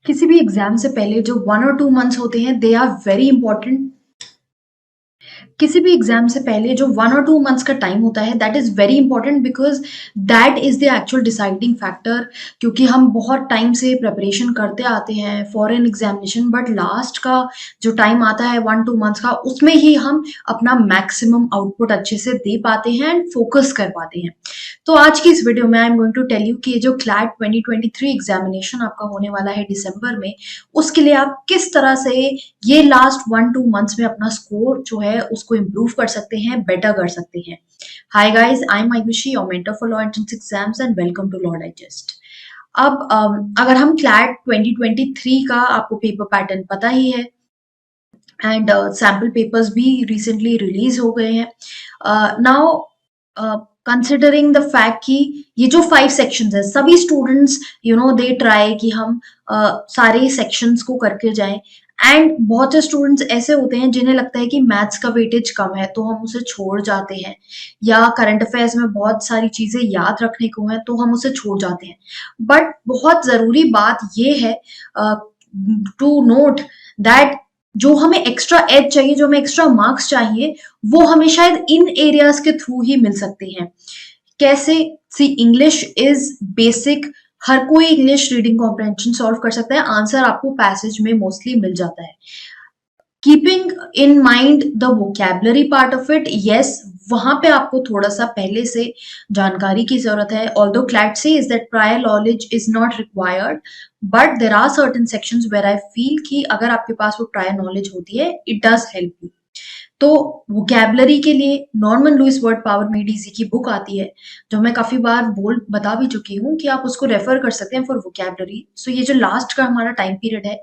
किसी भी एग्जाम से पहले जो 1 और 2 मंथ्स होते हैं दे आर वेरी इंपॉर्टेंट। किसी भी एग्जाम से पहले जो 1 और 2 मंथ्स का टाइम होता है that is very important because that is the actual deciding factor. क्योंकि हम बहुत टाइम से प्रिपरेशन करते आते हैं for an examination, but last का जो टाइम आता है 1-2 मंथ्स का, उसमें ही हम अपना मैक्सिमम आउटपुट अच्छे से दे पाते हैं एंड फोकस कर पाते हैं। तो आज की इस वीडियो में I am going to tell you कि जो क्लैट 2023 एग्जामिनेशन आपका होने वाला है दिसंबर में, उसके लिए आप किस तरह से ये लास्ट 1-2 मंथ्स में अपना स्कोर जो है उसको इम्प्रूव कर सकते हैं, बेटर कर सकते हैं। Hi guys, I am Ayushi, your mentor for law entrance exams and welcome to law digest. अब अगर हम क्लैट 2023 का, आपको पेपर पैटर्न पता ही है एंड सैम्पल पेपर्स भी रिसेंटली रिलीज हो गए हैं। नाउ कंसिडरिंग द फैक्ट कि ये जो 5 सेक्शंस है, सभी स्टूडेंट्स दे ट्राई कि हम सारे सेक्शंस को करके जाएं। एंड बहुत से स्टूडेंट्स ऐसे होते हैं जिन्हें लगता है कि मैथ्स का वेटेज कम है तो हम उसे छोड़ जाते हैं, या करंट अफेयर्स में बहुत सारी चीजें याद रखने को है तो हम उसे छोड़ जाते हैं। बट बहुत जरूरी बात ये है टू नोट दैट जो हमें एक्स्ट्रा एज चाहिए, जो हमें एक्स्ट्रा मार्क्स चाहिए, वो हमें शायद इन एरियाज के थ्रू ही मिल सकते हैं। कैसे? सी, इंग्लिश इज बेसिक। हर कोई इंग्लिश रीडिंग कॉम्प्रहेंशन सॉल्व कर सकता है, आंसर आपको पैसेज में मोस्टली मिल जाता है। Keeping in mind the vocabulary part of it, yes, वहां पे आपको थोड़ा सा पहले से जानकारी की जरूरत है। Although CLAT says that prior knowledge is not required, but there are certain sections where I feel कि अगर आपके पास वो प्रायर नॉलेज होती है, इट डज हेल्प यू। तो वोकैबुलरी के लिए Norman Lewis word power made easy की बुक आती है, जो मैं काफी बार बता भी चुकी हूँ कि आप उसको रेफर कर सकते हैं फॉर वोकैबुलरी। सो ये जो लास्ट का हमारा टाइम पीरियड है,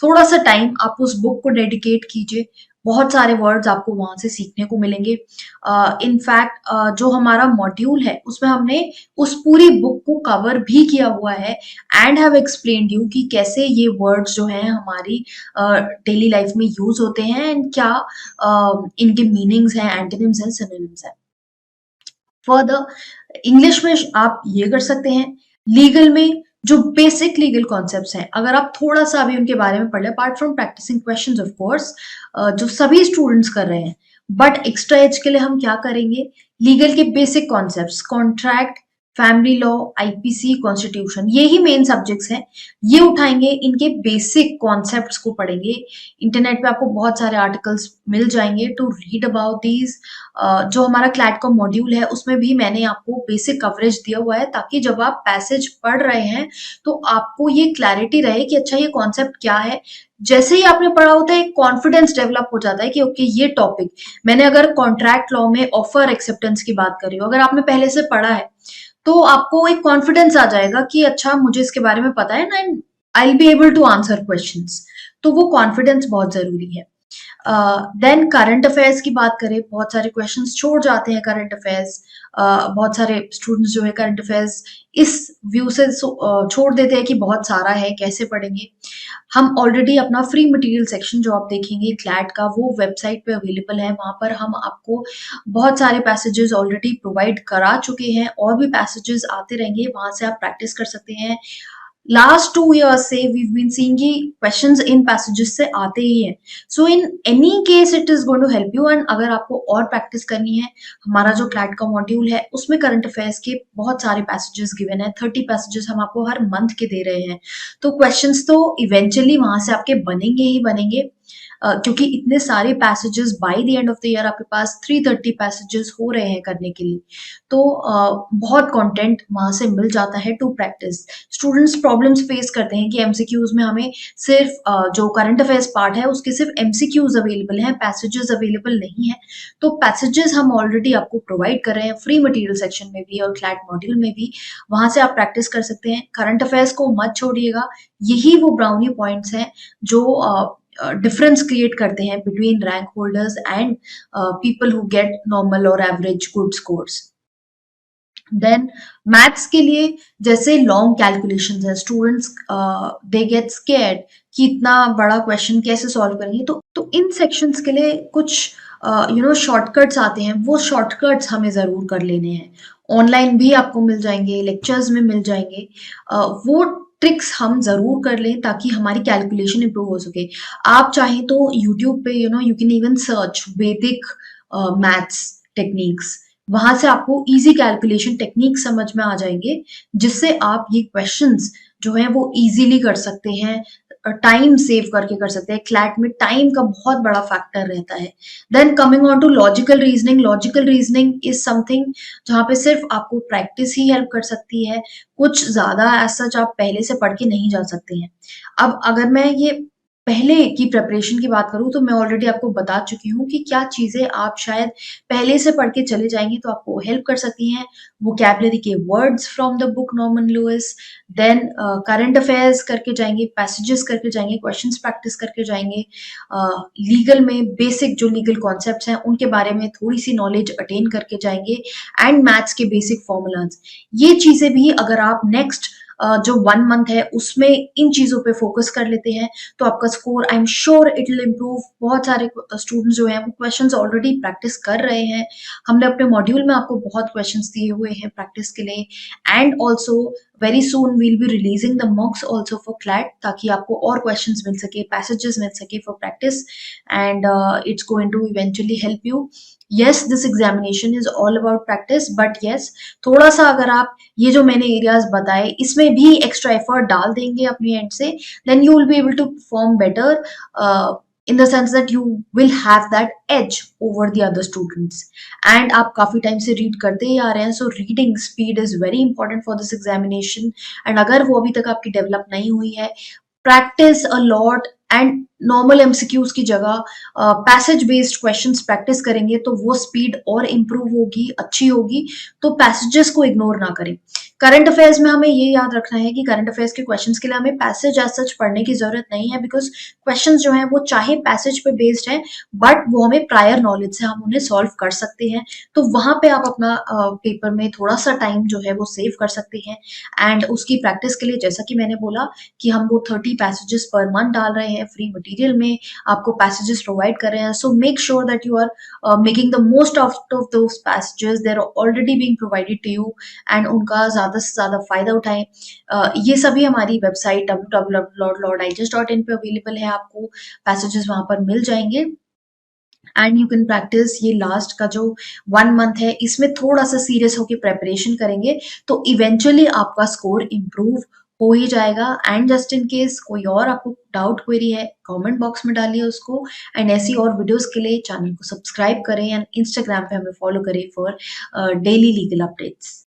थोड़ा सा टाइम आप उस बुक को डेडिकेट कीजिए। बहुत सारे वर्ड्स आपको वहां से सीखने को मिलेंगे। इनफैक्ट जो हमारा मॉड्यूल है उसमें हमने उस पूरी बुक को कवर भी किया हुआ है एंड हैव एक्सप्लेन्ड यू कि कैसे ये वर्ड्स जो हैं हमारी डेली लाइफ में यूज होते हैं एंड क्या इनके मीनिंग्स हैं, एंटोनिम्स हैं, सिनोनिम्स हैं। फर्दर इंग्लिश में आप ये कर सकते हैं। लीगल में जो बेसिक लीगल कॉन्सेप्ट्स हैं, अगर आप थोड़ा सा भी उनके बारे में पढ़ लें, apart from practising questions of course, जो सभी स्टूडेंट्स कर रहे हैं, बट एक्स्ट्रा एज के लिए हम क्या करेंगे? लीगल के basic concepts, contract, family law, IPC, constitution, ये ही मेन सब्जेक्ट्स हैं। ये उठाएंगे, इनके बेसिक कॉन्सेप्ट्स को पढ़ेंगे। इंटरनेट पे आपको बहुत सारे आर्टिकल्स मिल जाएंगे टू रीड अबाउट दीज। जो हमारा क्लैट का मॉड्यूल है उसमें भी मैंने आपको बेसिक कवरेज दिया हुआ है, ताकि जब आप पैसेज पढ़ रहे हैं तो आपको ये क्लैरिटी रहे कि अच्छा ये कॉन्सेप्ट क्या है। जैसे ही आपने पढ़ा होता है, एक कॉन्फिडेंस डेवलप हो जाता है कि ओके ये टॉपिक मैंने, अगर कॉन्ट्रैक्ट लॉ में ऑफर एक्सेप्टेंस की बात कर रही हूँ, अगर आपने पहले से पढ़ा है तो आपको एक कॉन्फिडेंस आ जाएगा कि अच्छा मुझे इसके बारे में पता है ना, and I will be able to answer questions. तो वो कॉन्फिडेंस बहुत जरूरी है। देन करंट अफेयर्स की बात करें, बहुत सारे क्वेश्चंस छोड़ जाते हैं करंट अफेयर्स। बहुत सारे स्टूडेंट्स जो है करंट अफेयर्स इस व्यू से छोड़ देते हैं कि बहुत सारा है, कैसे पढ़ेंगे। हम ऑलरेडी अपना फ्री मटेरियल सेक्शन जो आप देखेंगे क्लैट का, वो वेबसाइट पे अवेलेबल है। वहां पर हम आपको बहुत सारे पैसेजेस ऑलरेडी प्रोवाइड करा चुके हैं, और भी पैसेजेस आते रहेंगे, वहां से आप प्रैक्टिस कर सकते हैं। लास्ट 2 years से we've been seeing कि क्वेश्चंस इन पैसेजेस से आते ही हैं। So in any case it is going to help you. And अगर आपको और प्रैक्टिस करनी है, हमारा जो क्लैट का मॉड्यूल है उसमें करंट अफेयर्स के बहुत सारे पैसेजेस गिवन है। 30 पैसेजेस हम आपको हर मंथ के दे रहे हैं। तो क्वेश्चंस तो इवेंचुअली वहां से आपके बनेंगे ही बनेंगे, क्योंकि इतने सारे passages by the end of the year आपके पास 330 पैसेजेस हो रहे हैं करने के लिए। तो बहुत कंटेंट वहां से मिल जाता है to practice. Students problems face करते हैं कि एमसीक्यूज में हमें सिर्फ जो करंट अफेयर्स पार्ट है उसके सिर्फ एमसीक्यूज अवेलेबल हैं, पैसेजेस अवेलेबल नहीं है। तो पैसेजेस हम ऑलरेडी आपको प्रोवाइड कर रहे हैं फ्री मटेरियल सेक्शन में भी और क्लैट मॉड्यूल में भी। वहां से आप प्रैक्टिस कर सकते हैं। करंट अफेयर्स को मत छोड़िएगा। यही वो ब्राउनी पॉइंट्स हैं जो डिफरेंस क्रिएट करते हैं between rank holders and people who get normal और average good scores. Then maths के लिए जैसे लॉन्ग कैलकुलेशंस है, स्टूडेंट्स दे गेट स्केर्ड कि इतना बड़ा क्वेश्चन कैसे सॉल्व करेंगे। तो इन सेक्शंस के लिए कुछ शॉर्टकट्स आते हैं, वो शॉर्टकट्स हमें जरूर कर लेने हैं। ऑनलाइन भी आपको मिल जाएंगे, लेक्चर्स में मिल जाएंगे। वो ट्रिक्स हम ज़रूर कर लें ताकि हमारी कैलकुलेशन इम्प्रूव हो सके। आप चाहें तो यूट्यूब पे यू कैन इवन सर्च वैदिक मैथ्स टेक्निक्स, वहाँ से आपको ईज़ी कैलकुलेशन टेक्निक समझ में आ जाएँगे, जिससे आप ये क्वेश्चंस जो हैं वो ईज़िली कर सकते हैं, टाइम सेव करके कर सकते हैं। क्लैट में टाइम का बहुत बड़ा फैक्टर रहता है। Then coming on to logical reasoning is something जहाँ पे सिर्फ़ आपको प्रैक्टिस ही हेल्प कर सकती है। कुछ ज़्यादा एज़ सच आप पहले से पढ़ के नहीं जा सकते हैं। अब अगर मैं ये पहले की प्रिपरेशन की बात करूँ तो मैं ऑलरेडी आपको बता चुकी हूँ कि क्या चीज़ें आप शायद पहले से पढ़ के चले जाएँगे तो आपको हेल्प कर सकती हैं। वोकैब्युलरी के words from the book Norman Lewis, then current affairs करके जाएँगे, पैसेजेस करके जाएँगे, क्वेश्चंस प्रैक्टिस करके जाएँगे। लीगल में बेसिक जो लीगल कॉन्सेप्ट्स हैं उनके बारे में थोड़ी-सी नॉलेज अटेन करके जाएँगे एंड मैथ्स के बेसिक फ़ॉर्मूलाज़। ये चीज़ें भी अगर आप नेक्स्ट जो 1 मंथ है उसमें इन चीज़ों पे फ़ोकस कर लेते हैं, तो आपका score I am sure it will improve. बहुत सारे स्टूडेंट्स जो हैं वो क्वेश्चंस ऑलरेडी प्रैक्टिस कर रहे हैं। हमने अपने मॉड्यूल में आपको बहुत क्वेश्चंस दिए हुए हैं प्रैक्टिस के लिए and also very soon we will be releasing the mocks also for CLAT ताकि आपको और क्वेश्चंस मिल सके, पैसेजेस मिल सके for practice and it's going to eventually help you. Yes, this examination is all about practice but yes, थोड़ा-सा अगर आप ये जो मैंने एरियाज़ बताए इसमें भी एक्स्ट्रा एफर्ट डाल देंगे अपनी एंड से, then you will be able to perform better in the sense that you will have that edge over the other students. And आप काफ़ी टाइम से रीड करते ही आ रहे हैं, so reading speed is very important for this examination and अगर वो अभी तक आपकी डेवलप नहीं हुई है, practice a lot and normal MCQs की जगह पैसेज बेस्ड क्वेश्चंस प्रैक्टिस करेंगे तो वो स्पीड और इम्प्रूव होगी, अच्छी होगी। तो पैसेजेस को इग्नोर ना करें। करंट अफेयर्स में हमें ये याद रखना है कि करंट अफेयर्स के क्वेश्चंस के लिए हमें पैसेज एज सच पढ़ने की जरूरत नहीं है बिकॉज क्वेश्चंस जो हैं वो चाहे पैसेज पे बेस्ड है बट वो हमें प्रायर नॉलेज से हम उन्हें सॉल्व कर सकते हैं। तो वहां पे आप अपना पेपर में थोड़ा सा टाइम जो है वो सेव कर सकते हैं एंड उसकी प्रैक्टिस के लिए जैसा कि मैंने बोला कि हम वो 30 पैसेजेस पर मंथ डाल रहे हैं फ्री मटेरियल में, आपको पैसेजेस प्रोवाइड कर रहे हैं। So make sure that you are making the most out of those passages, they are already being provided to you and उनका ज़्यादा से ज़्यादा फ़ायदा उठाएं। ये सभी हमारी वेबसाइट www.lorddigest.in पे अवेलेबल है, आपको पैसेजेस वहाँ पर मिल जाएंगे एंड यू कैन प्रैक्टिस। ये लास्ट का जो 1 मंथ है इसमें थोड़ा सा सीरियस होकर प्रेपरेशन करेंगे तो इवेंचुअली आपका स्कोर इम्प्रूव हो ही जाएगा। एंड जस्ट इन केस कोई और आपको डाउट क्वेरी है कमेंट बॉक्स में डालिए उसको एंड ऐसी और वीडियोस के लिए चैनल को सब्सक्राइब करें एंड इंस्टाग्राम पे हमें फॉलो करें फॉर डेली लीगल अपडेट्स।